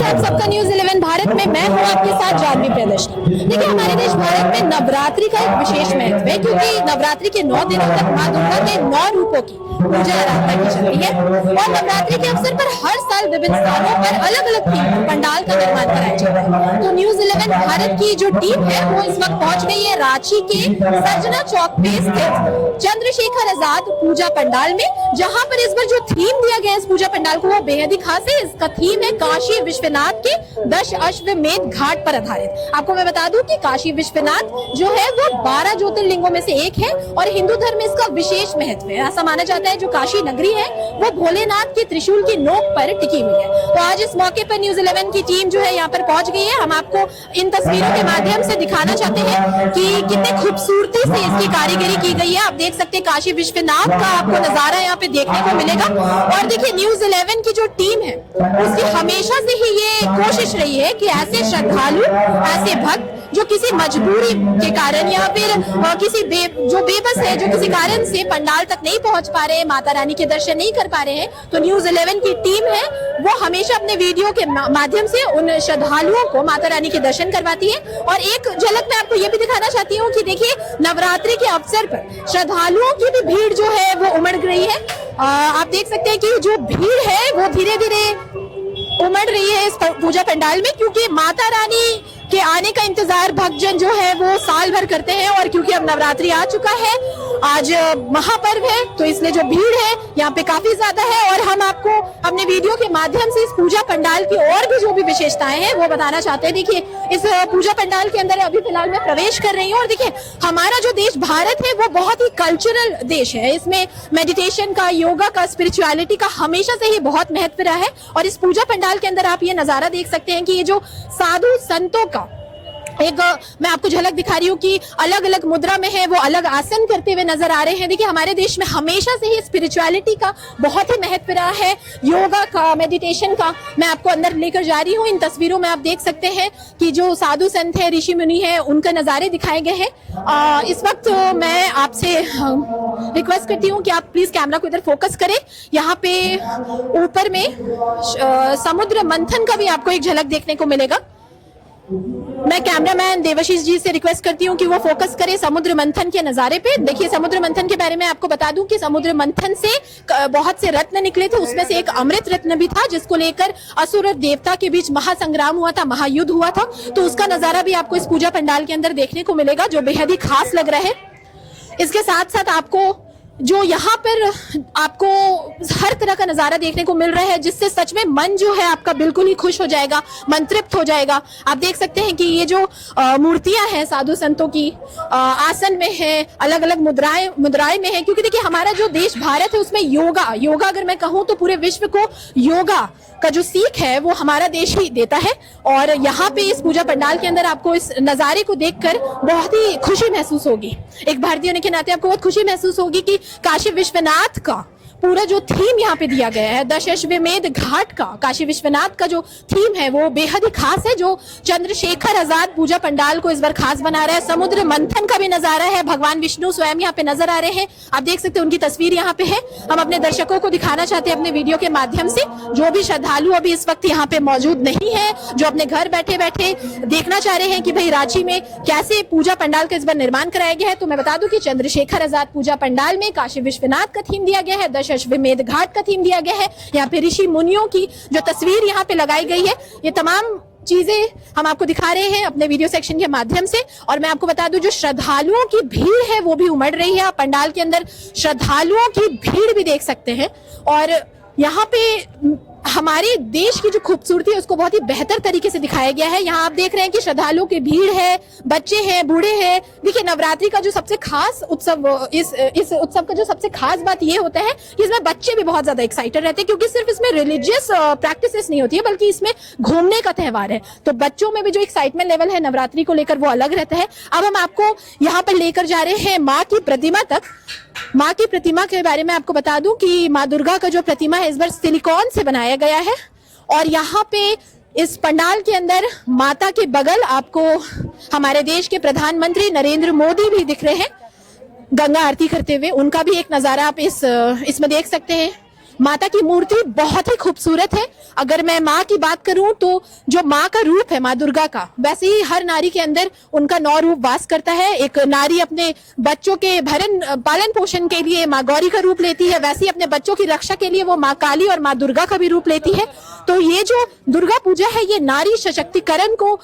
आप सबका न्यूज 11 भारत में मैं हूँ आपके साथ जानवी प्रियदर्शनी। देखिए, हमारे देश भारत में नवरात्रि का एक विशेष महत्व है, क्योंकि नवरात्रि के 9 दिनों तक माँ दुर्गा के 9 रूपों की पूजा आराधना की जाती है और नवरात्रि के अवसर पर हर साल विभिन्न स्थानों पर अलग अलग थीम पंडाल का निर्माण कराया जाता है। तो न्यूज 11 भारत की जो टीम है वो इस वक्त पहुंच गई है रांची के सर्जना चौक पे स्थित चंद्रशेखर आजाद पूजा पंडाल में, जहां पर इस बार जो थीम दिया गया है इस पूजा पंडाल को वो बेहद ही खास है। इसका थीम है काशी विश्वनाथ के 10 अश्वमेध घाट पर आधारित। आपको मैं बता दूं कि काशी विश्वनाथ जो है वो 12 ज्योतिर्लिंगों में से एक है और हिंदू धर्म में इसका विशेष महत्व है। ऐसा माना जाता है जो काशी नगरी है वो भोलेनाथ के त्रिशूल की नोक पर टिकी हुई है। तो आज इस मौके पर न्यूज 11 की टीम जो है यहाँ पर पहुंच गई है। हम आपको इन तस्वीरों के माध्यम से दिखाना चाहते हैं कि कितने खूबसूरती से इसकी कारीगरी की गई है। आप देख सकते हैं काशी विश्वनाथ का आपको नजारा यहाँ पे देखने को मिलेगा। और देखिए, न्यूज 11 की जो टीम है उसकी हमेशा से ही ये कोशिश रही है कि ऐसे श्रद्धालु, ऐसे भक्त जो किसी मजबूरी के कारण या फिर किसी जो बेबस है, जो किसी कारण से पंडाल तक नहीं पहुंच पा रहे हैं, माता रानी के दर्शन नहीं कर पा रहे हैं, तो न्यूज 11 की टीम है वो हमेशा अपने वीडियो के माध्यम से उन श्रद्धालुओं को माता रानी के दर्शन करवाती है। और एक झलक मैं आपको ये भी दिखाना चाहती हूँ कि देखिए, नवरात्रि के अवसर पर श्रद्धालुओं की भी भीड़ जो है वो उमड़ रही है। आप देख सकते हैं कि जो भीड़ है वो धीरे धीरे उमड़ रही है इस पूजा पंडाल में, क्योंकि माता रानी के आने का इंतजार भक्तजन जो है वो साल भर करते हैं। और क्योंकि अब नवरात्रि आ चुका है, आज महापर्व है, तो इसलिए जो भीड़ है यहाँ पे काफी ज्यादा है। और हम आपको अपने वीडियो के माध्यम से इस पूजा पंडाल की और भी जो भी विशेषताएं हैं वो बताना चाहते हैं। देखिए, इस पूजा पंडाल के अंदर अभी फिलहाल मैं प्रवेश कर रही हूँ और देखिए, हमारा जो देश भारत है वो बहुत ही कल्चरल देश है। इसमें मेडिटेशन का, योगा का, स्पिरिचुअलिटी का हमेशा से ही बहुत महत्व रहा है। और इस पूजा पंडाल के अंदर आप ये नजारा देख सकते हैं कि ये जो साधु संतों का एक मैं आपको झलक दिखा रही हूँ कि अलग अलग मुद्रा में है, वो अलग आसन करते हुए नजर आ रहे हैं। देखिए, हमारे देश में हमेशा से ही स्पिरिचुअलिटी का बहुत ही महत्व रहा है, योगा का, मेडिटेशन का। मैं आपको अंदर लेकर जा रही हूँ। इन तस्वीरों में आप देख सकते हैं कि जो साधु संत है, ऋषि मुनि है, उनके नजारे दिखाए गए हैं। इस वक्त मैं आपसे रिक्वेस्ट करती हूँ कि आप प्लीज कैमरा को इधर फोकस करें। यहाँ पे ऊपर में समुद्र मंथन का भी आपको एक झलक देखने को मिलेगा। मैं कैमरामैन देवाशीष जी से रिक्वेस्ट करती हूँ कि वो फोकस करें समुद्र मंथन के नजारे पे। देखिए, समुद्र मंथन के बारे में आपको बता दूं कि समुद्र मंथन से बहुत से रत्न निकले थे, उसमें से एक अमृत रत्न भी था जिसको लेकर असुर और देवता के बीच महासंग्राम हुआ था, महायुद्ध हुआ था। तो उसका नजारा भी आपको इस पूजा पंडाल के अंदर देखने को मिलेगा, जो बेहद ही खास लग रहा है। इसके साथ साथ आपको जो यहाँ पर आपको हर तरह का नजारा देखने को मिल रहा है, जिससे सच में मन जो है आपका बिल्कुल ही खुश हो जाएगा, मन तृप्त हो जाएगा। आप देख सकते हैं कि ये जो मूर्तियां हैं साधु संतों की आसन में है, अलग अलग मुद्राएं में है, क्योंकि देखिए, हमारा जो देश भारत है उसमें योगा अगर मैं कहूँ तो पूरे विश्व को योगा का जो सीख है वो हमारा देश ही देता है। और यहाँ पे इस पूजा पंडाल के अंदर आपको इस नजारे को देखकर बहुत ही खुशी महसूस होगी। एक भारतीय होने के नाते आपको बहुत खुशी महसूस होगी कि काशी विश्वनाथ का पूरा जो थीम यहाँ पे दिया गया है, 10 अश्वमेध घाट का, काशी विश्वनाथ का जो थीम है वो बेहद ही खास है, जो चंद्रशेखर आजाद पूजा पंडाल को इस बार खास बना रहा है। समुद्र मंथन का भी नजारा है, भगवान विष्णु स्वयं यहाँ पे नजर आ रहे हैं। आप देख सकते हैं उनकी तस्वीर यहाँ पे है। हम अपने दर्शकों को दिखाना चाहते हैं अपने वीडियो के माध्यम से, जो भी श्रद्धालु अभी इस वक्त यहाँ पे मौजूद नहीं है, जो अपने घर बैठे बैठे देखना चाह रहे हैं कि भाई रांची में कैसे पूजा पंडाल का इस बार निर्माण कराया गया है, तो मैं बता दूं कि चंद्रशेखर आजाद पूजा पंडाल में काशी विश्वनाथ का थीम दिया गया है, 10 अश्वमेध घाट का थीम दिया गया है। यहाँ पे ऋषि मुनियों की जो तस्वीर यहाँ पे लगाई गई है, ये तमाम चीजें हम आपको दिखा रहे हैं अपने वीडियो सेक्शन के माध्यम से। और मैं आपको बता दूं, जो श्रद्धालुओं की भीड़ है वो भी उमड़ रही है। आप पंडाल के अंदर श्रद्धालुओं की भीड़ भी देख सकते हैं। और यहाँ पे हमारे देश की जो खूबसूरती है उसको बहुत ही बेहतर तरीके से दिखाया गया है। यहाँ आप देख रहे हैं कि श्रद्धालुओं की भीड़ है, बच्चे हैं, बूढ़े हैं। देखिए, नवरात्रि का जो सबसे खास उत्सव, इस उत्सव का जो सबसे खास बात ये होता है कि इसमें बच्चे भी बहुत ज्यादा एक्साइटेड रहते हैं, क्योंकि सिर्फ इसमें रिलीजियस प्रैक्टिसेस नहीं होती है बल्कि इसमें घूमने का त्योहार है। तो बच्चों में भी जो एक्साइटमेंट लेवल है नवरात्रि को लेकर वो अलग रहता है। अब हम आपको यहाँ पर लेकर जा रहे हैं माँ की प्रतिमा तक। माँ की प्रतिमा के बारे में आपको बता दूं कि माँ दुर्गा का जो प्रतिमा है इस बार सिलिकॉन से बनाया गया है। और यहाँ पे इस पंडाल के अंदर माता के बगल आपको हमारे देश के प्रधानमंत्री नरेंद्र मोदी भी दिख रहे हैं गंगा आरती करते हुए। उनका भी एक नजारा आप इसमें देख सकते हैं। माता की मूर्ति बहुत ही खूबसूरत है। अगर मैं माँ की बात करूं तो जो माँ का रूप है, माँ दुर्गा का, वैसे ही हर नारी के अंदर उनका 9 रूप वास करता है। एक नारी अपने बच्चों के भरण पालन पोषण के लिए माँ गौरी का रूप लेती है, वैसे ही अपने बच्चों की रक्षा के लिए वो माँ काली और माँ दुर्गा का भी रूप लेती है। तो ये जो दुर्गा पूजा है, ये नारी सशक्तिकरण को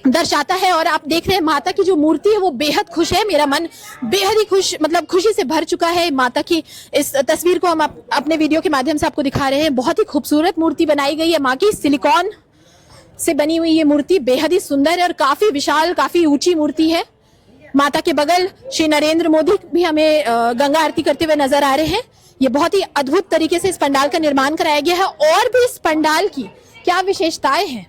दर्शाता है। और आप देख रहे हैं माता की जो मूर्ति है वो बेहद खुश है। मेरा मन बेहद ही खुश, मतलब खुशी से भर चुका है। माता की इस तस्वीर को हम अपने वीडियो के माध्यम से आपको दिखा रहे हैं। बहुत ही खूबसूरत मूर्ति बनाई गई है। माँ की सिलिकॉन से बनी हुई ये मूर्ति बेहद ही सुंदर है और काफी विशाल, काफी ऊंची मूर्ति है। माता के बगल श्री नरेंद्र मोदी भी हमें गंगा आरती करते हुए नजर आ रहे हैं। ये बहुत ही अद्भुत तरीके से इस पंडाल का निर्माण कराया गया है। और भी इस पंडाल की क्या विशेषताएं हैं,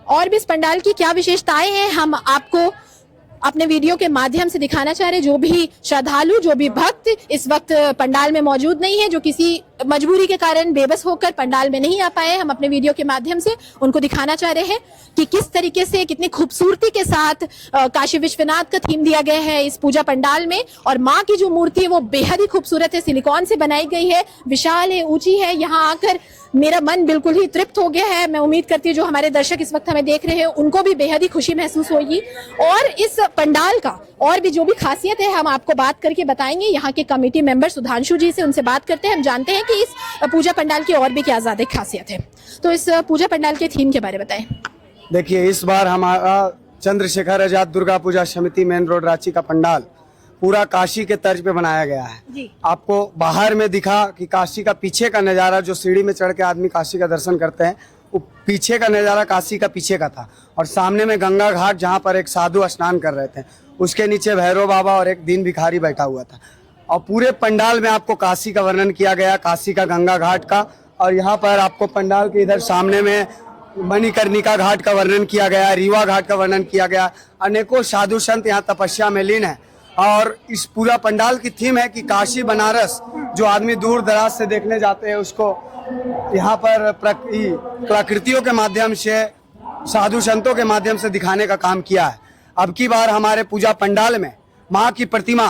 और भी इस पंडाल की क्या विशेषताएं हैं, हम आपको अपने वीडियो के माध्यम से दिखाना चाह रहे हैं। जो भी श्रद्धालु, जो भी भक्त इस वक्त पंडाल में मौजूद नहीं है, जो किसी मजबूरी के कारण बेबस होकर पंडाल में नहीं आ पाए, हम अपने वीडियो के माध्यम से उनको दिखाना चाह रहे हैं कि किस तरीके से, कितनी खूबसूरती के साथ काशी विश्वनाथ का थीम दिया गया है इस पूजा पंडाल में। और माँ की जो मूर्ति है वो बेहद ही खूबसूरत है, सिलिकॉन से बनाई गई है, विशाल है, ऊंची है। यहाँ आकर मेरा मन बिल्कुल ही तृप्त हो गया है। मैं उम्मीद करती हूँ जो हमारे दर्शक इस वक्त हमें देख रहे हैं उनको भी बेहद ही खुशी महसूस होगी। और इस पंडाल का और भी जो भी खासियत है हम आपको बात करके बताएंगे। यहाँ के कमेटी मेंबर सुधांशु जी से, उनसे बात करते हैं, हम जानते हैं कि इस पूजा पंडाल की और भी क्या ज्यादा खासियत है। तो इस पूजा पंडाल के थीम के बारे में बताएं। देखिए, इस बार हमारा चंद्रशेखर आजाद दुर्गा पूजा समिति मेन रोड रांची का पंडाल पूरा काशी के तर्ज पे बनाया गया है जी। आपको बाहर में दिखा कि काशी का पीछे का नज़ारा, जो सीढ़ी में चढ़ के आदमी काशी का दर्शन करते हैं, वो पीछे का नज़ारा काशी का पीछे का था। और सामने में गंगा घाट, जहाँ पर एक साधु स्नान कर रहे थे, उसके नीचे भैरव बाबा और एक दीन भिखारी बैठा हुआ था। और पूरे पंडाल में आपको काशी का वर्णन किया गया, काशी का, गंगा घाट का। और यहाँ पर आपको पंडाल के इधर सामने में मणिकर्णिका घाट का वर्णन किया गया, रीवा घाट का वर्णन किया गया। अनेकों साधु संत यहाँ तपस्या में लीन है। और इस पूरा पंडाल की थीम है कि काशी बनारस, जो आदमी दूर दराज से देखने जाते हैं, उसको यहाँ पर प्रकृतियों के माध्यम से, साधु संतों के माध्यम से दिखाने का काम किया है। अब की बार हमारे पूजा पंडाल में माँ की प्रतिमा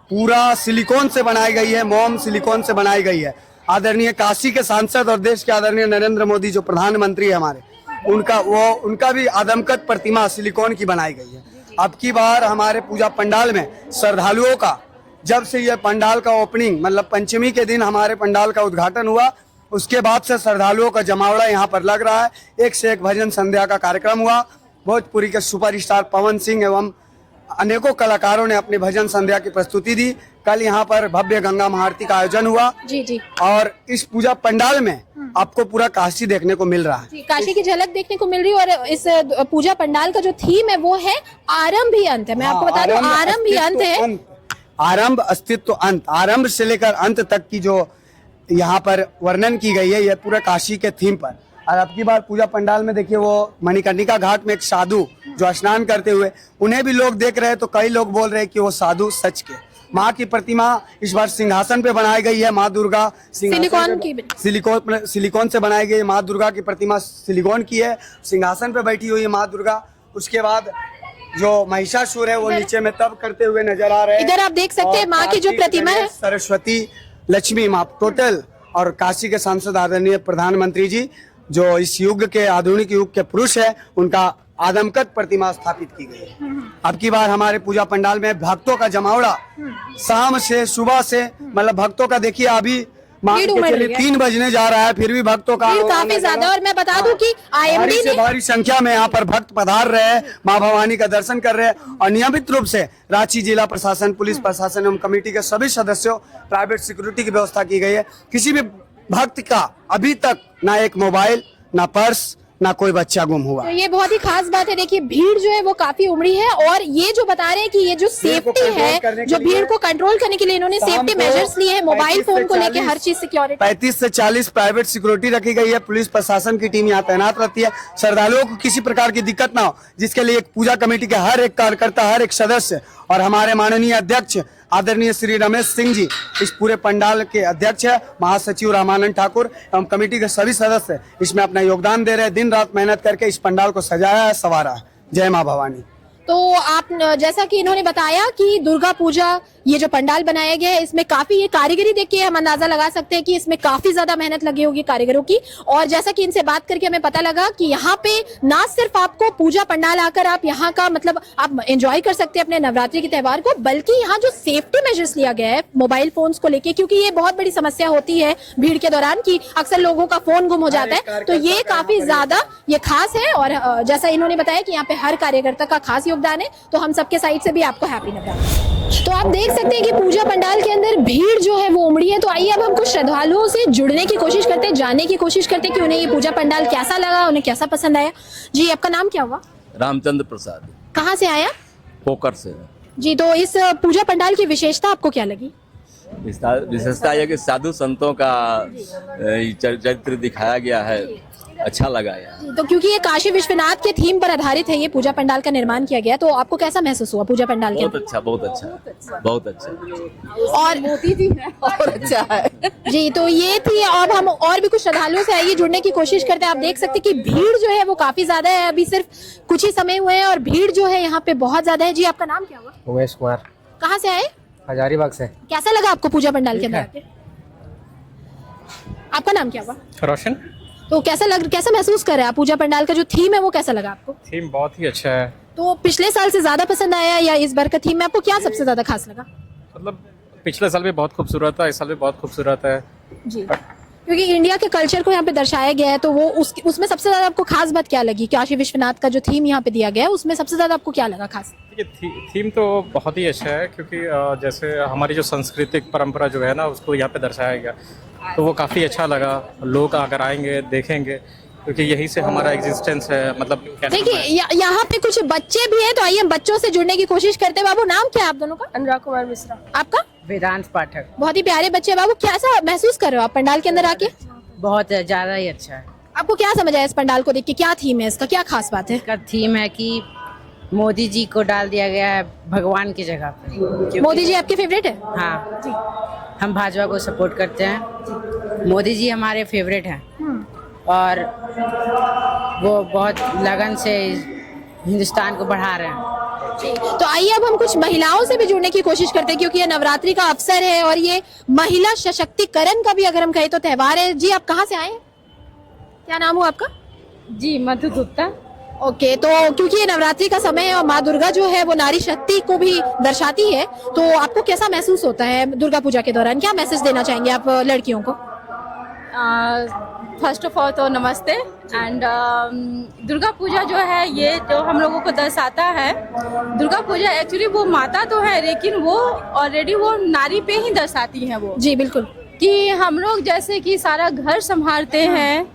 पूरा सिलिकॉन से बनाई गई है, मोम सिलिकॉन से बनाई गई है। आदरणीय काशी के सांसद और देश के आदरणीय नरेंद्र मोदी जो प्रधानमंत्री है हमारे, उनका भी आदमकद प्रतिमा सिलिकॉन की बनाई गई है। अब की बार हमारे पूजा पंडाल में श्रद्धालुओं का, जब से ये पंडाल का ओपनिंग, मतलब पंचमी के दिन हमारे पंडाल का उद्घाटन हुआ, उसके बाद से श्रद्धालुओं का जमावड़ा यहाँ पर लग रहा है। एक से एक भजन संध्या का कार्यक्रम हुआ। भोजपुरी के सुपरस्टार पवन सिंह एवं अनेकों कलाकारों ने अपनी भजन संध्या की प्रस्तुति दी। कल यहाँ पर भव्य गंगा महाआरती का आयोजन हुआ। जी जी। और इस पूजा पंडाल में आपको पूरा काशी देखने को मिल रहा है, काशी की झलक देखने को मिल रही है। और इस पूजा पंडाल का जो थीम है वो है आरंभ ही अंत है। मैं आपको बता दूं, आरंभ ही अंत है। आरंभ, अस्तित्व, अंत। आरंभ से लेकर अंत तक की जो यहाँ पर वर्णन की गई है, यह पूरा काशी के थीम पर। और अब की बार पूजा पंडाल में देखिए, वो मणिकर्णिका घाट में एक साधु जो स्नान करते हुए, उन्हें भी लोग देख रहे हैं। तो कई लोग बोल रहे हैं कि वो साधु सच के। माँ की प्रतिमा इस बार सिंहासन पे बनाई गई है। माँ दुर्गा सिलिकॉन से बनाई गई। माँ दुर्गा की प्रतिमा सिलिकॉन की है, सिंहासन पे बैठी हुई है माँ दुर्गा। उसके बाद जो महिषासुर है वो नीचे में तप करते हुए नजर आ रहे हैं। इधर आप देख सकते हैं माँ की जो प्रतिमा है, सरस्वती, लक्ष्मी माँ टोटल। और काशी के सांसद आदरणीय प्रधानमंत्री जी, जो इस युग के, आधुनिक युग के पुरुष है, उनका आदमकद प्रतिमा स्थापित की गई है। अब की बार हमारे पूजा पंडाल में भक्तों का जमावड़ा शाम से, सुबह से, मतलब भक्तों का देखिए, अभी मान के चलिए 3 बजने जा रहा है, फिर भी भक्तों का काफी ज्यादा। और मैं बता दूं कि IMD ने भारी संख्या में यहाँ पर भक्त पधार रहे हैं, माँ भवानी का दर्शन कर रहे हैं। और नियमित रूप से रांची जिला प्रशासन, पुलिस प्रशासन एवं कमेटी के सभी सदस्यों, प्राइवेट सिक्योरिटी की व्यवस्था की गई है। किसी भी भक्त का अभी तक ना एक मोबाइल, ना पर्स, ना कोई बच्चा गुम हुआ। तो ये बहुत ही खास बात है। देखिए, भीड़ जो है वो काफी उमड़ी है। और ये जो बता रहे हैं कि ये जो सेफ्टी है, जो भीड़ को कंट्रोल करने के लिए इन्होंने सेफ्टी मेजर्स लिए हैं, मोबाइल फोन को लेके हर चीज सिक्योरिटी, 35 से 40 प्राइवेट सिक्योरिटी रखी गई है। पुलिस प्रशासन की टीम यहाँ तैनात रहती है। श्रद्धालुओं को किसी प्रकार की दिक्कत ना हो, जिसके लिए एक पूजा कमेटी के हर एक कार्यकर्ता, हर एक सदस्य और हमारे माननीय अध्यक्ष आदरणीय श्री रमेश सिंह जी, इस पूरे पंडाल के अध्यक्ष है, महासचिव रामानंद ठाकुर एवं कमेटी के सभी सदस्य इसमें अपना योगदान दे रहे हैं। दिन रात मेहनत करके इस पंडाल को सजाया है, संवारा है। जय माँ भवानी। तो आप, जैसा कि इन्होंने बताया कि दुर्गा पूजा ये जो पंडाल बनाया गया है इसमें काफी ये कारीगरी देख के हम अंदाजा लगा सकते हैं कि इसमें काफी ज्यादा मेहनत लगी होगी कारीगरों की। और जैसा कि इनसे बात करके हमें पता लगा कि यहाँ पे ना सिर्फ आपको पूजा पंडाल आकर आप यहाँ का मतलब आप एंजॉय कर सकते हैं अपने नवरात्रि के त्योहार को, बल्कि यहाँ जो सेफ्टी मेजर्स लिया गया है मोबाइल फोन्स को लेके, क्योंकि ये बहुत बड़ी समस्या होती है भीड़ के दौरान कि अक्सर लोगों का फोन गुम हो जाता है, तो ये काफी ज्यादा ये खास है। और जैसा इन्होंने बताया कि यहाँ पे हर कार्यकर्ता का खास योगदान है, तो हम सबके साइड से भी आपको हैप्पी नवरात्रि। तो आप देख सकते हैं कि पूजा पंडाल के अंदर भीड़ जो है वो उमड़ी है। तो आइए अब हम कुछ श्रद्धालुओं से जुड़ने की कोशिश करते हैं, जानने की कोशिश करते हैं कि उन्हें ये पूजा पंडाल कैसा लगा, उन्हें कैसा पसंद आया। जी आपका नाम क्या हुआ? रामचंद्र प्रसाद, कहाँ से आया? पोकर से। जी, तो इस पूजा पंडाल की विशेषता आपको क्या लगी? विशेषता यह कि साधु संतों का चरित्र दिखाया गया है, अच्छा लगा यार। तो क्योंकि ये काशी विश्वनाथ के थीम पर आधारित है, ये पूजा पंडाल का निर्माण किया गया, तो आपको कैसा महसूस हुआ पूजा पंडाल के बहुत अंदर? अच्छा, बहुत अच्छा, बहुत अच्छा। और मोती जी है और अच्छा है। जी, तो ये थी। अब हम और भी कुछ श्रद्धालुओं से आइए जुड़ने की कोशिश करते हैं। आप देख सकते हैं कि भीड़ जो है वो काफी ज्यादा है, अभी सिर्फ कुछ ही समय हुए हैं और भीड़ जो है यहाँ पे बहुत ज्यादा है। जी आपका नाम क्या हुआ? उमेश कुमार, कहाँ से आए? हजारीबाग से। कैसा लगा आपको पूजा पंडाल के अंदर आके? आपका नाम क्या हुआ? रोशन। तो कैसा महसूस कर रहे हैं आप? पूजा पंडाल का जो थीम है वो कैसा लगा आपको? थीम बहुत ही अच्छा है। तो पिछले साल से ज्यादा पसंद आया या इस बार का थीम में आपको क्या सबसे ज्यादा खास लगा? मतलब पिछले साल भी बहुत खूबसूरत था, इस साल भी बहुत खूबसूरत है जी, क्योंकि इंडिया के कल्चर को यहाँ पे दर्शाया गया है, तो वो उसमें सबसे ज्यादा आपको खास बात क्या लगी? काशी विश्वनाथ का जो थीम यहाँ पे दिया गया है उसमें सबसे ज्यादा आपको क्या लगा खास? थीम तो बहुत ही अच्छा है, क्योंकि जैसे हमारी जो सांस्कृतिक परंपरा जो है ना उसको यहाँ पे दर्शाया गया, तो वो काफ़ी अच्छा लगा। लोग अगर आएंगे देखेंगे, क्योंकि यही से हमारा एग्जिस्टेंस है। मतलब देखिए यहाँ पे कुछ बच्चे भी हैं, तो आइए हम बच्चों से जुड़ने की कोशिश करते हैं। बाबू नाम क्या है आप दोनों का? अनुराग कुमार मिश्रा। आपका? वेदांत पाठक। बहुत ही प्यारे बच्चे। बाबू कैसा महसूस कर रहे हो आप पंडाल के अंदर आके? बहुत ज्यादा ही अच्छा है। आपको क्या समझ आया इस पंडाल को देख के? क्या थीम है इसका, क्या खास बात है? इसका थीम है कि मोदी जी को डाल दिया गया है भगवान की जगह पे। मोदी जी आपके फेवरेट है? हाँ जी, हम भाजपा को सपोर्ट करते हैं। मोदी जी हमारे फेवरेट हैं और वो बहुत लगन से हिंदुस्तान को बढ़ा रहे हैं। तो आइए अब हम कुछ महिलाओं से भी जुड़ने की कोशिश करते हैं, क्योंकि ये नवरात्रि का अवसर है और ये महिला सशक्तिकरण का भी अगर हम कहें तो त्योहार है। जी आप कहाँ से आए? क्या नाम हुआ आपका? जी मधु गुप्ता। ओके, तो क्योंकि ये नवरात्रि का समय है और माँ दुर्गा जो है वो नारी शक्ति को भी दर्शाती है, तो आपको कैसा महसूस होता है दुर्गा पूजा के दौरान? क्या मैसेज देना चाहेंगे आप लड़कियों को? फर्स्ट ऑफ ऑल तो नमस्ते। एंड दुर्गा पूजा जो है ये जो हम लोगों को दर्शाता है, दुर्गा पूजा एक्चुअली वो माता तो है, लेकिन वो ऑलरेडी वो नारी पे ही दर्शाती हैं वो। जी बिल्कुल, कि हम लोग जैसे कि सारा घर संभालते हैं,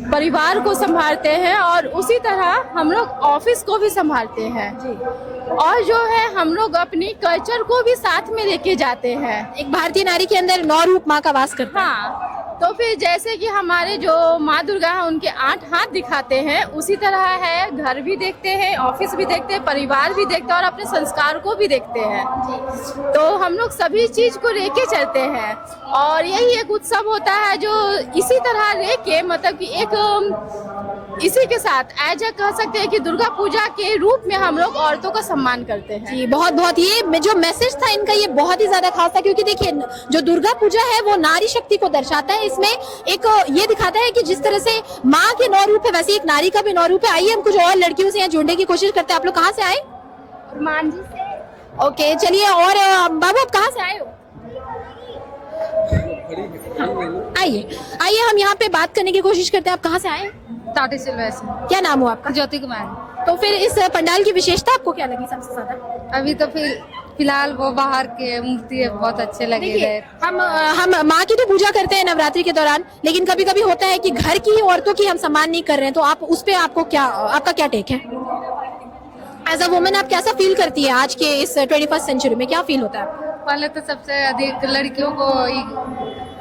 परिवार को संभालते हैं, और उसी तरह हम लोग ऑफिस को भी संभालते हैं जी। और जो है हम लोग अपनी कल्चर को भी साथ में लेके जाते हैं। एक भारतीय नारी के अंदर 9 रूप माँ का वास करता है। हाँ, तो फिर जैसे कि हमारे जो माँ दुर्गा है उनके 8 हाथ दिखाते हैं, उसी तरह है घर भी देखते हैं, ऑफिस भी देखते हैं, परिवार भी देखते हैं और अपने संस्कार को भी देखते हैं। तो हम लोग सभी चीज को लेके चलते हैं और यही एक उत्सव होता है जो इसी तरह लेके मतलब कि एक इसी के साथ एज ए कह सकते हैं कि दुर्गा पूजा के रूप में हम लोग औरतों का सम्मान करते हैं। जी बहुत बहुत, ये जो मैसेज था इनका ये बहुत ही ज्यादा खास था, क्योंकि देखिए जो दुर्गा पूजा है वो नारी शक्ति को दर्शाता है। इसमें एक ये दिखाता है कि जिस तरह से माँ के 9 रूप है वैसे एक नारी का भी 9 रूप है। आइए हम कुछ और लड़कियों से यहाँ जुड़ने की कोशिश करते हैं। आप लोग कहाँ से आए? मांझी से। ओके चलिए, और बाबू आप कहाँ से आए हो? आइए हम यहाँ पे बात करने की कोशिश करते हैं। आप कहाँ से आए? टाटी सिल्वर से। क्या नाम हुआ आपका? ज्योति कुमार। तो फिर इस पंडाल की विशेषता आपको क्या लगी सबसे ज्यादा? अभी तो फिलहाल वो बाहर के मूर्ति बहुत अच्छे लगे हैं। हम माँ की तो पूजा करते हैं नवरात्रि के दौरान, लेकिन कभी कभी होता है कि घर की औरतों की हम सम्मान नहीं कर रहे हैं, तो आप उस पे आपका क्या टेक है? एज अ वुमन आप कैसा फील करती है आज के इस 21st सेंचुरी में? क्या फील होता है? पहले तो सबसे अधिक लड़कियों को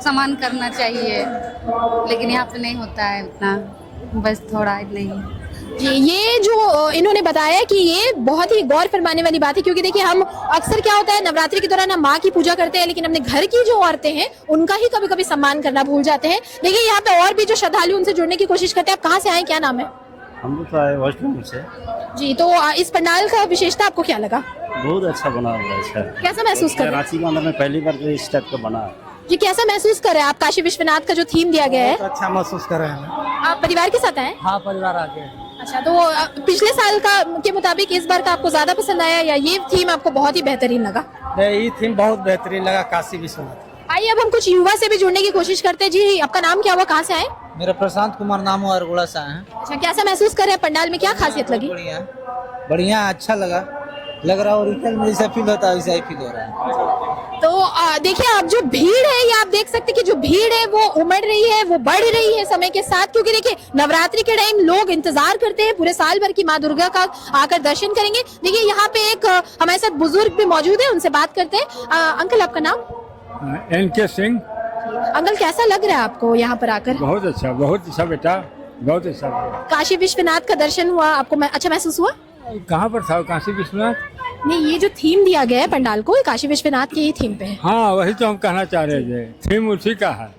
सम्मान करना चाहिए, लेकिन यहाँ पे नहीं होता है उतना, बस थोड़ा नहीं। जी, ये जो इन्होंने बताया कि ये बहुत ही गौर फरमाने वाली बात है, क्योंकि देखिए हम अक्सर क्या होता है नवरात्रि के दौरान हम माँ की पूजा करते हैं, लेकिन अपने घर की जो औरतें हैं उनका ही कभी कभी सम्मान करना भूल जाते हैं। देखिए यहाँ पे और भी जो श्रद्धालु उनसे जुड़ने की कोशिश करते हैं। आप कहाँ से आए? क्या नाम है? हम लोग तो आए वेस्ट बंगाल से। जी, तो इस पंडाल का विशेषता आपको क्या लगा? बहुत अच्छा बना हुआ है। अच्छा कैसा महसूस कर रहे हैं? रांची के अंदर में पहली बार जो इस टाइप का बना है। जी, कैसा महसूस कर रहे हैं आप? काशी विश्वनाथ का जो थीम दिया गया है, अच्छा महसूस कर रहे हैं। आप परिवार के साथ आए? हाँ, परिवार आ गए। अच्छा, तो पिछले साल का के मुताबिक इस बार का आपको ज्यादा पसंद आया या ये थीम आपको बहुत ही बेहतरीन लगा? ये थीम बहुत बेहतरीन लगा, काशी विश्वनाथ। आइए अब हम कुछ युवा से भी जुड़ने की कोशिश करते हैं। जी, आपका नाम क्या हुआ, कहाँ से आए? मेरा प्रशांत कुमार नाम है, अरगोड़ा से हैं। अच्छा, कैसा महसूस कर रहे हैं? पंडाल में क्या खासियत लगी? बढ़िया अच्छा लग रहा है, और में जैसा फील होता है वैसा ही फील हो रहा है। तो देखिए, आप जो भीड़ है, ये आप देख सकते हैं कि जो भीड़ है वो उमड़ रही है, वो बढ़ रही है समय के साथ, क्योंकि देखिए नवरात्रि के टाइम लोग इंतजार करते हैं पूरे साल भर की माँ दुर्गा का आकर दर्शन करेंगे। देखिए यहाँ पे एक हमारे साथ बुजुर्ग भी मौजूद है, उनसे बात करते हैं। अंकल, आपका नाम? NK सिंह। अंकल, कैसा लग रहा है आपको यहाँ पर आकर? बहुत अच्छा बेटा, बहुत अच्छा। काशी विश्वनाथ का दर्शन हुआ, आपको अच्छा महसूस हुआ? कहाँ पर था काशी विश्वनाथ? नहीं, ये जो थीम दिया गया है पंडाल को, ये काशी विश्वनाथ की ही थीम पे है। हाँ, वही तो हम कहना चाह रहे थे, थीम उसी का है,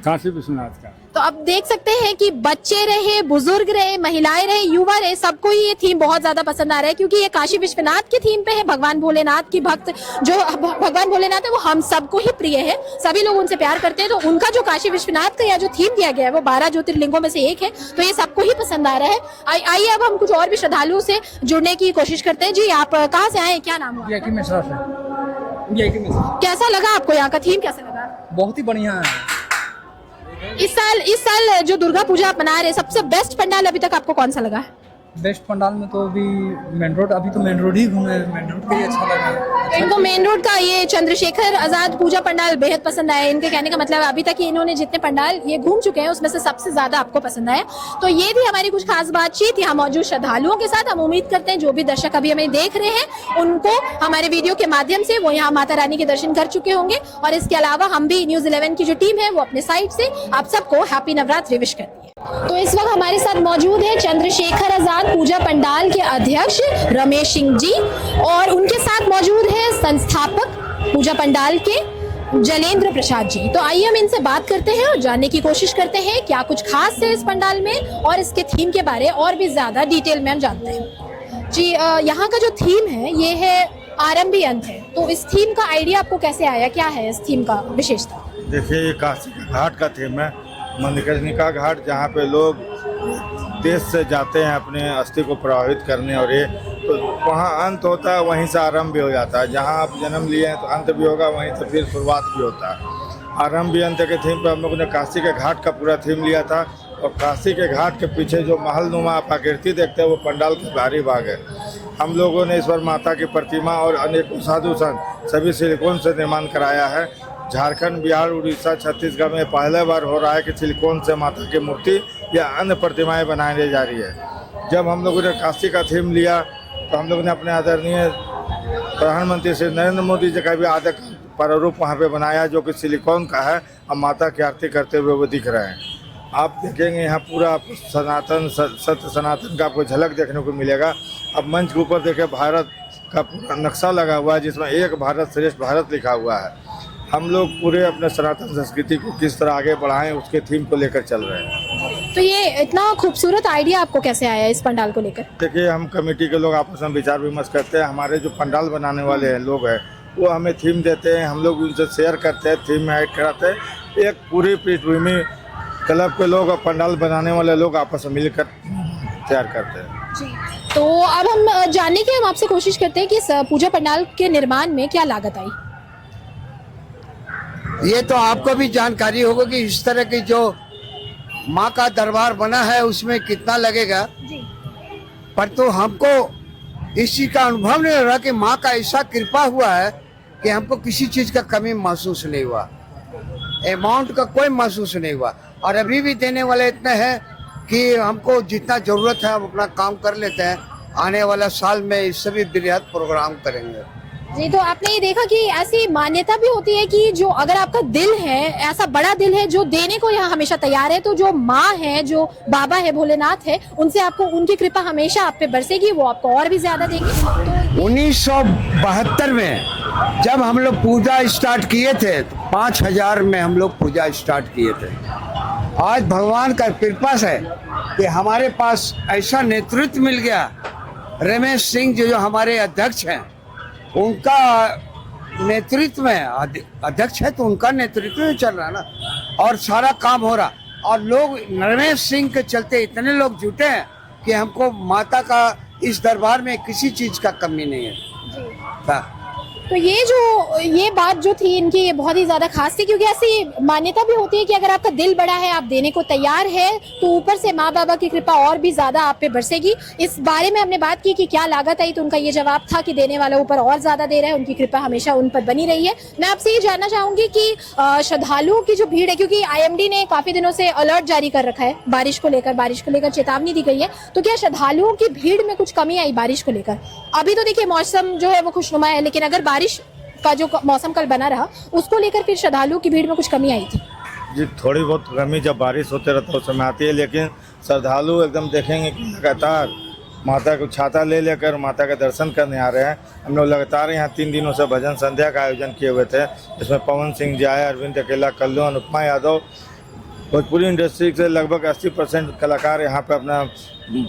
काशी विश्वनाथ का। तो अब देख सकते हैं कि बच्चे रहे, बुजुर्ग रहे, महिलाएं रहे, युवा रहे, सबको ही ये थीम बहुत ज्यादा पसंद आ रहा है, क्योंकि ये काशी विश्वनाथ की थीम पे है। भगवान भोलेनाथ की भक्त जो भगवान भोलेनाथ है वो हम सबको ही प्रिय है, सभी लोग उनसे प्यार करते हैं। तो उनका जो काशी विश्वनाथ का या जो थीम दिया गया है वो 12 ज्योतिर्लिंगों में से एक है, तो ये सबको ही पसंद आ रहा है। आइए अब हम कुछ और भी श्रद्धालुओं से जुड़ने की कोशिश करते हैं। जी, आप कहाँ से आए, क्या नाम हुआ? कैसा लगा आपको यहाँ का थीम, कैसा लगा? बहुत ही बढ़िया है। इस साल जो दुर्गा पूजा आप मना रहे हैं, सबसे बेस्ट पंडाल अभी तक आपको कौन सा लगा? बेस्ट पंडाल में तो अभी मेन रोड, अभी तो मेन रोड ही घूमे, मेन रोड का ही अच्छा लगा। इनको मेन रोड का ये चंद्रशेखर आजाद पूजा पंडाल बेहद पसंद आया। इनके कहने का मतलब अभी तक इन्होंने जितने पंडाल ये घूम चुके हैं उसमें से सबसे ज्यादा आपको पसंद आया। तो ये भी हमारी कुछ खास बातचीत यहाँ मौजूद श्रद्धालुओं के साथ। हम उम्मीद करते हैं जो भी दर्शक अभी हमें देख रहे हैं उनको हमारे वीडियो के माध्यम से वो यहाँ माता रानी के दर्शन कर चुके होंगे, और इसके अलावा हम भी न्यूज 11 की जो टीम है वो अपने साइड से आप सबको हैप्पी नवरात्रि विश करती है। तो इस वक्त हमारे साथ मौजूद है चंद्रशेखर आजाद पूजा पंडाल के अध्यक्ष रमेश सिंह जी, और उनके साथ मौजूद है संस्थापक पूजा पंडाल के जलेंद्र प्रसाद जी। तो आइए हम इनसे बात करते हैं और जानने की कोशिश करते हैं क्या कुछ खास है इस पंडाल में, और इसके थीम के बारे और भी ज्यादा डिटेल में हम जानते हैं। जी, यहाँ का जो थीम है ये है आरंभी अंत है, तो इस थीम का आइडिया आपको कैसे आया, क्या है इस थीम का विशेषता? देखिए, ये काशी घाट का थीम है, मणिकर्णिका घाट, जहाँ पे लोग देश से जाते हैं अपने अस्थि को प्रभावित करने, और ये तो वहाँ अंत होता है, वहीं से आरंभ भी हो जाता है। जहाँ आप जन्म लिए हैं तो अंत भी होगा, वहीं से फिर शुरुआत भी होता है। आरंभ भी अंत के थीम पे हम लोगों ने काशी के घाट का पूरा थीम लिया था, और काशी के घाट के पीछे जो महलनुमा आप आकृति देखते हैं वो पंडाल का बाहरी भाग है। हम लोगों ने इस बार माता की प्रतिमा और अनेकों साधु संत सभी सिलिकॉन से निर्माण कराया है। झारखंड, बिहार, उड़ीसा, छत्तीसगढ़ में पहले बार हो रहा है कि सिलिकॉन से माता की मूर्ति या अन्य प्रतिमाएं बनाई जा रही है। जब हम लोगों ने काशी का थीम लिया तो हम लोगों ने अपने आदरणीय प्रधानमंत्री श्री नरेंद्र मोदी जी का भी आदर प्रारूप वहाँ पे बनाया, जो कि सिलिकॉन का है, और माता की आरती करते हुए वो दिख रहे हैं। आप देखेंगे यहाँ पूरा सनातन सत्य सनातन का आपको झलक देखने को मिलेगा। अब मंच के ऊपर देखें, भारत का पूरा नक्शा लगा हुआ है जिसमें एक भारत श्रेष्ठ भारत लिखा हुआ है। हम लोग पूरे अपने सनातन संस्कृति को किस तरह आगे बढ़ाएं उसके थीम को लेकर चल रहे हैं। तो ये इतना खूबसूरत आइडिया आपको कैसे आया इस पंडाल को लेकर? देखिए, हम कमेटी के लोग आपस में विचार विमर्श करते हैं। हमारे जो पंडाल बनाने वाले हैं लोग हैं वो हमें थीम देते हैं, हम लोग उनसे शेयर करते हैं, थीम में ऐड कराते हैं। एक पूरी पृष्ठभूमि क्लब के लोग और पंडाल बनाने वाले लोग आपस में मिलकर तैयार करते हैं। जी, तो अब हम जानने की हम आपसे कोशिश करते हैं कि इस पूजा पंडाल के निर्माण में क्या लागत आई? ये तो आपको भी जानकारी होगा कि इस तरह की जो माँ का दरबार बना है उसमें कितना लगेगा जी। पर तो हमको इस चीज का अनुभव नहीं हो रहा कि माँ का ऐसा कृपा हुआ है कि हमको किसी चीज का कमी महसूस नहीं हुआ, अमाउंट का कोई महसूस नहीं हुआ, और अभी भी देने वाले इतने हैं कि हमको जितना जरूरत है हम अपना काम कर लेते हैं। आने वाला साल में इससे भी बृहद प्रोग्राम करेंगे। जी, तो आपने ये देखा कि ऐसी मान्यता भी होती है कि जो अगर आपका दिल है, ऐसा बड़ा दिल है जो देने को यहाँ हमेशा तैयार है, तो जो माँ है, जो बाबा है, भोलेनाथ है, उनसे आपको उनकी कृपा हमेशा आप पे बरसेगी, वो आपको और भी ज्यादा देंगे। तो 1972 में जब हम लोग पूजा स्टार्ट किए थे तो 5000 में हम लोग पूजा स्टार्ट किए थे, आज भगवान का कृपा से कि हमारे पास ऐसा नेतृत्व मिल गया। रमेश सिंह जो हमारे अध्यक्ष हैं, उनका नेतृत्व में अध्यक्ष है तो उनका नेतृत्व में चल रहा है ना, और सारा काम हो रहा। और लोग रमेश सिंह के चलते इतने लोग जुटे हैं कि हमको माता का इस दरबार में किसी चीज का कमी नहीं है। तो ये बात जो थी इनकी, ये बहुत ही ज्यादा खास थी, क्योंकि ऐसी मान्यता भी होती है कि अगर आपका दिल बड़ा है, आप देने को तैयार है, तो ऊपर से माँ बाबा की कृपा और भी ज्यादा आप पे बरसेगी। इस बारे में हमने बात की कि क्या लागत आई, तो उनका ये जवाब था कि देने वाला ऊपर और ज्यादा दे रहा है, उनकी कृपा हमेशा उन पर बनी रही है। मैं आपसे ये जानना चाहूंगी कि श्रद्धालुओं की जो भीड़ है, क्योंकि IMD ने काफी दिनों से अलर्ट जारी कर रखा है बारिश को लेकर चेतावनी दी गई है, तो क्या श्रद्धालुओं की भीड़ में कुछ कमी आई बारिश को लेकर? अभी तो देखिए मौसम जो है वो खुशनुमा है, लेकिन अगर बारिश का जो मौसम कल बना रहा, उसको लेकर फिर श्रद्धालुओं की भीड़ में कुछ कमी आई थी? जी, थोड़ी बहुत कमी जब बारिश होते रहता है उस समय आती है, लेकिन श्रद्धालु एकदम देखेंगे कि लगातार माता को छाता ले लेकर माता के दर्शन करने आ रहे हैं। हम लोग लगातार यहाँ 3 दिनों से भजन संध्या का आयोजन किए हुए थे, जिसमें पवन सिंह जी आए, अरविंद अकेला, कल्लू, अनुपमा यादव, भोजपुरी इंडस्ट्री से लगभग 80% कलाकार यहाँ पे अपना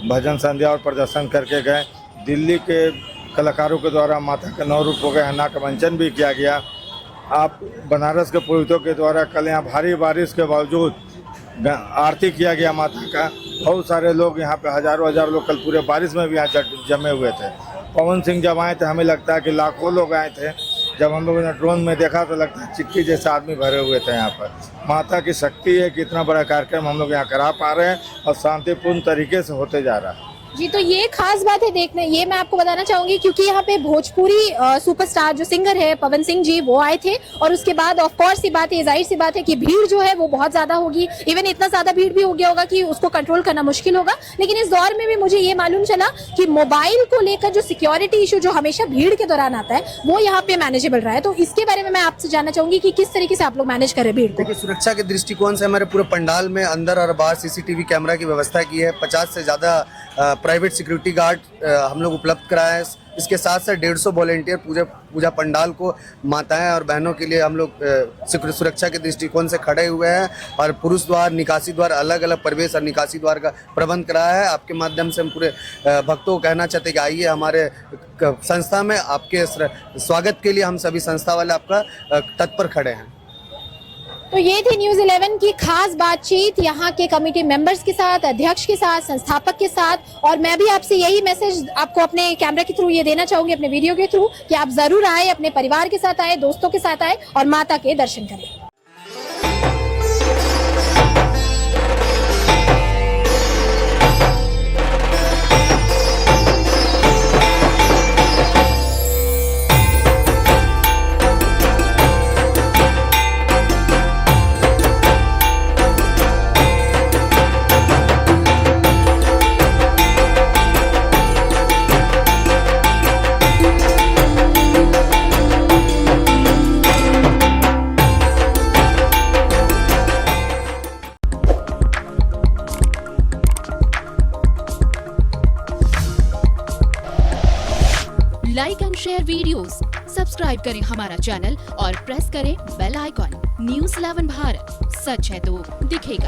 भजन संध्या और प्रदर्शन करके गए। दिल्ली के कलाकारों के द्वारा माता के 9 रूपों का नाट्य मंचन भी किया गया। आप बनारस के पुरोहितों के द्वारा कल यहाँ भारी बारिश के बावजूद आरती किया गया माता का। बहुत सारे लोग यहाँ पे हजारों लोग कल पूरे बारिश में भी यहाँ जमे हुए थे। पवन सिंह जब आए थे हमें लगता है कि लाखों लोग आए थे। जब हम लोगों ने ड्रोन में देखा तो लगता है चिट्ठी जैसे आदमी भरे हुए थे यहाँ पर। माता की शक्ति है कि इतना बड़ा कार्यक्रम हम लोग यहाँ करा पा रहे हैं और शांतिपूर्ण तरीके से होते जा रहा है। जी, तो ये खास बात है देखने, ये मैं आपको बताना चाहूंगी, क्योंकि यहाँ पे भोजपुरी सुपरस्टार जो सिंगर है पवन सिंह जी, वो आए थे, और उसके बाद ऑफ कोर्स सी बात है, जाहिर सी बात है कि भीड़ जो है वो बहुत ज्यादा होगी। इवन इतना ज्यादा भीड़ भी हो गया होगा कि उसको कंट्रोल करना मुश्किल होगा। लेकिन इस दौर में भी मुझे ये मालूम चला कि मोबाइल को लेकर जो सिक्योरिटी इशू जो हमेशा भीड़ के दौरान आता है, वो यहाँ पे मैनेजेबल रहा है। तो इसके बारे में मैं आपसे जानना चाहूंगी कि किस तरीके से आप लोग मैनेज कर रहे भीड़ को? देखिए, सुरक्षा के दृष्टिकोण से हमारे पूरे पंडाल में अंदर और बाहर CCTV कैमरा की व्यवस्था की है। 50 से ज़्यादा प्राइवेट सिक्योरिटी गार्ड हम लोग उपलब्ध कराए हैं। इसके साथ साथ 150 वॉलेंटियर पूजा पंडाल को माताएं और बहनों के लिए हम लोग सुरक्षा के दृष्टिकोण से खड़े हुए हैं, और पुरुष द्वार, निकासी द्वार, अलग अलग प्रवेश और निकासी द्वार का प्रबंध कराया है। आपके माध्यम से हम पूरे भक्तों को कहना चाहते हैं कि आइए हमारे संस्था में, आपके स्वागत के लिए हम सभी संस्था वाले आपका तत्पर खड़े हैं। तो ये थी न्यूज़ 11 की खास बातचीत यहाँ के कमेटी मेंबर्स के साथ, अध्यक्ष के साथ, संस्थापक के साथ। और मैं भी आपसे यही मैसेज आपको अपने कैमरा के थ्रू ये देना चाहूंगी, अपने वीडियो के थ्रू, कि आप जरूर आए, अपने परिवार के साथ आए, दोस्तों के साथ आए और माता के दर्शन करें। Like and share videos, subscribe करें हमारा चैनल और प्रेस करें बेल आइकॉन। न्यूज़ 11 भारत, सच है तो दिखेगा।